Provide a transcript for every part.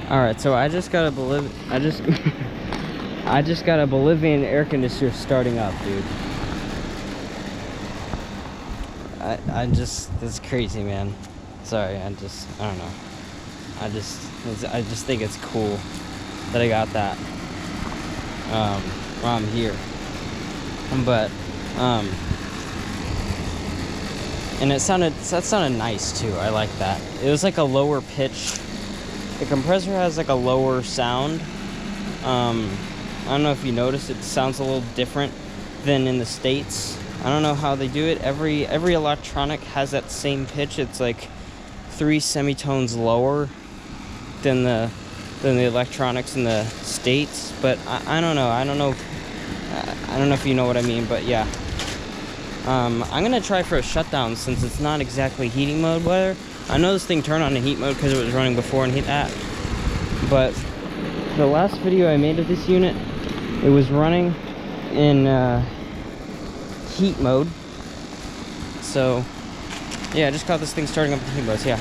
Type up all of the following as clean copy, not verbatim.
All right, so I just got a I just got a Bolivian air conditioner starting up, dude. It's crazy, man. Sorry, I don't know. I just think it's cool that I got that while I'm here. But and that sounded nice too. I like that. It was like a lower pitch. The compressor has like a lower sound. I don't know if you noticed, it sounds a little different than in the States. I don't know how they do it. Every electronic has that same pitch. It's like 3 semitones lower than the electronics in the States. But I don't know. I don't know if you know what I mean. But yeah, I'm gonna try for a shutdown since it's not exactly heating mode weather. I know this thing turned on to heat mode because it was running before and hit that. But the last video I made of this unit, it was running in heat mode. So yeah, I just caught this thing starting up in heat mode. So yeah.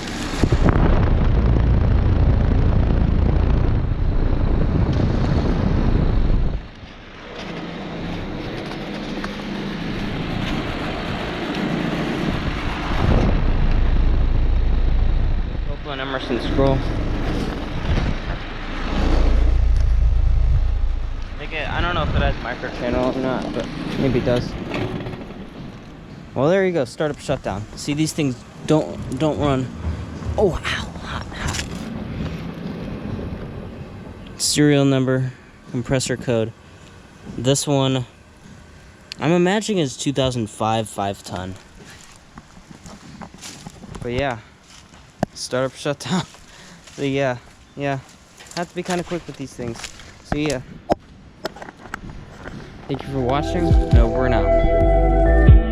Open Emerson scroll. I don't know if it has micro channel or not, but maybe it does. Well, there you go. Startup shutdown. See, these things don't run. Oh, ow, hot. Serial number, compressor code. This one, I'm imagining is 2005 5-ton. But yeah, startup shutdown. So yeah, have to be kind of quick with these things. So yeah. Thank you for watching, and over and out.